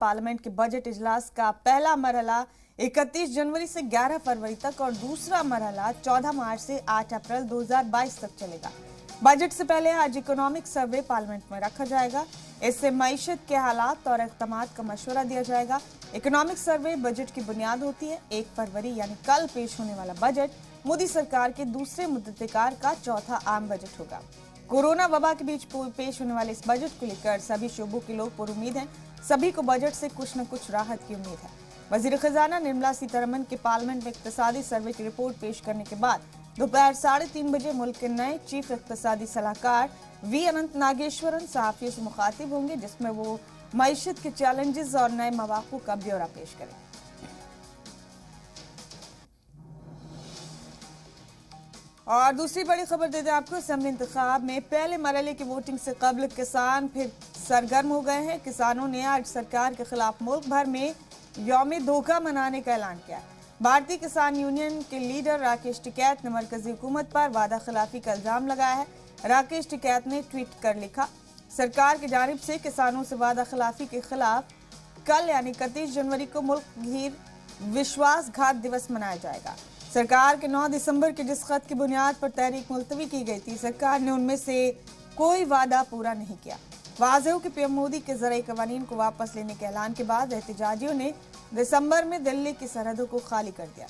Parliament के budget इजलास का पहला मरहला 31 जनवरी से 11 फरवरी तक और दूसरा मरहला 14 मार्च से 8 अप्रैल 2022 तक चलेगा। बजट से पहले आज इकोनॉमिक सर्वे पार्लियामेंट में रखा जाएगा। इससे मईशत के हालात और इक़दामात का मशवरा दिया जाएगा। इकोनॉमिक सर्वे बजट की बुनियाद होती है। 1 फरवरी यानी कल पेश होने वाला बजट मोदी सरकार के दूसरे मुद्दतकार का चौथा आम बजट होगा। कोरोना वबा के बीच पेश होने वाले इस बजट को लेकर सभी शोबों के लोग पुरुमीद हैं। सभी को बजट से कुछ न कुछ राहत की उम्मीद है। वजीर खजाना निर्मला सीतारमण के पार्लियामेंट में इक्तिसादी सर्वे की रिपोर्ट पेश करने के बाद दोपहर 3:30 बजे मुल्क के नए चीफ इक्तिसादी सलाहकार वी अनंत नागेश्वरन सहाफियों से मुखातिब होंगे, जिसमें वो मईशत के चैलेंजेस और नए मौक़ों का ब्यौरा पेश करेंगे। और दूसरी बड़ी खबर देते हैं आपको। असेंबली इंतखाब में पहले मरहले की वोटिंग से कबल किसान फिर सरगर्म हो गए हैं। किसानों ने आज सरकार के खिलाफ मुल्क भर में यौम धोखा मनाने का ऐलान किया। भारतीय किसान यूनियन के लीडर राकेश टिकैत ने मरकजी हुकूमत पर वादा खिलाफी का इल्जाम लगाया है। राकेश टिकैत ने ट्वीट कर लिखा, सरकार की जानिब से किसानों से वादा खिलाफी के खिलाफ कल यानी 31 जनवरी को मुल्क भर विश्वासघात दिवस मनाया जाएगा। सरकार के 9 दिसंबर के जिस खत की बुनियाद पर तहरीक मुलतवी की गई थी, सरकार ने उनमें से कोई वादा पूरा नहीं किया। वाज़ेह हो कि पीएम मोदी के ज़राई कवानीन को वापस लेने के ऐलान के बाद एहतजाजियों ने दिसंबर में दिल्ली की सरहदों को खाली कर दिया।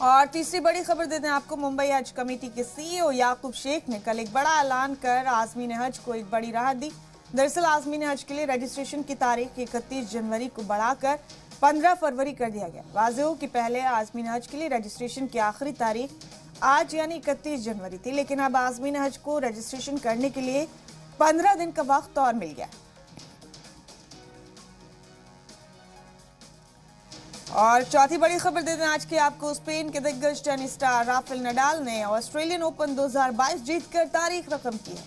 और तीसरी बड़ी खबर देते हैं आपको। मुंबई हज कमेटी के सीईओ याकूब शेख ने कल एक बड़ा ऐलान कर आज़मीन हज को एक बड़ी राहत दी। दरअसल आज़मीन हज के लिए रजिस्ट्रेशन की तारीख 31 जनवरी को बढ़ाकर 15 फरवरी कर दिया गया। वाज़ेह हो कि पहले आज़मीन हज के लिए रजिस्ट्रेशन की आखिरी तारीख आज यानी 31 जनवरी थी, लेकिन अब आज़मीन हज को रजिस्ट्रेशन करने के लिए 15 दिन का वक्त और मिल गया। और चौथी बड़ी खबर देते हैं आज की आपको। स्पेन के दिग्गज टेनिस स्टार राफेल नडाल ने ऑस्ट्रेलियन ओपन 2022 जीतकर तारीख रकम की है।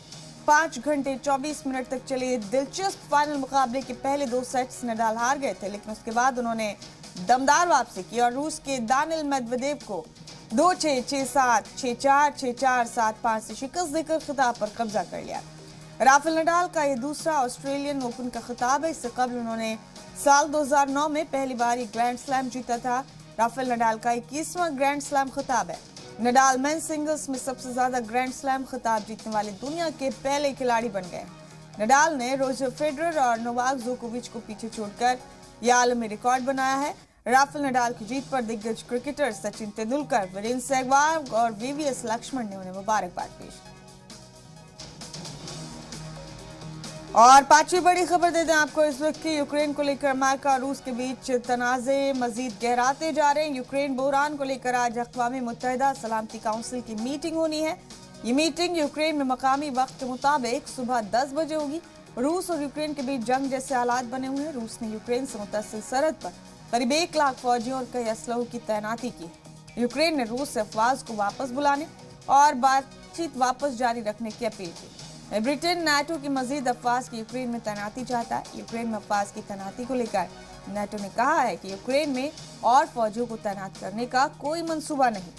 5 घंटे 24 मिनट तक चले दिलचस्प फाइनल मुकाबले के पहले 2 सेट्स नडाल हार गए थे, लेकिन उसके बाद उन्होंने दमदार वापसी की और रूस के दानिल मेदवेदेव को 2-6, 6-7, 6-4, 6-4, 7-5 से शिकस्त देकर खिताब पर कब्जा कर लिया। राफेल नडाल का यह दूसरा ऑस्ट्रेलियन ओपन का खिताब है। इससे कबल उन्होंने साल 2009 में पहली बार एक ग्रैंड स्लैम जीता था। राफेल नडाल का 21वां ग्रैंड स्लैम खिताब है। नडाल मेन सिंगल्स में सबसे ज्यादा ग्रैंड स्लैम खिताब जीतने वाले दुनिया के पहले खिलाड़ी बन गए। नडाल ने रोजर फेडरर और नोवाक जोकोविच को पीछे छोड़कर यह आलमी रिकॉर्ड बनाया है। राफेल नडाल की जीत पर दिग्गज क्रिकेटर सचिन तेंदुलकर, वीरेंद्र सहवाग और वीवीएस लक्ष्मण ने उन्हें मुबारकबाद पेश की। और पांचवी बड़ी खबर देते हैं आपको इस वक्त की। यूक्रेन को लेकर अमेरिका और रूस के बीच तनाज़े मजीद गहराते जा रहे हैं। यूक्रेन बहरान को लेकर आज अक़वाम मुत्तहिदा सलामती काउंसिल की मीटिंग होनी है। ये मीटिंग यूक्रेन में मकामी वक्त के मुताबिक सुबह 10 बजे होगी। रूस और यूक्रेन के बीच जंग जैसे हालात बने हुए हैं। रूस ने यूक्रेन से मुत्तसिल सरहद पर करीब 1 लाख फौजियों और कई असलहों की तैनाती की। यूक्रेन ने रूस से अफवाज को वापस बुलाने और बातचीत वापस जारी रखने की अपील की। ब्रिटेन नाटो की मजीद अफवाज की यूक्रेन में तैनाती चाहता है। यूक्रेन में अफवाज की तैनाती को लेकर नाटो ने कहा है कि यूक्रेन में और फौजियों को तैनात करने का कोई मंसूबा नहीं।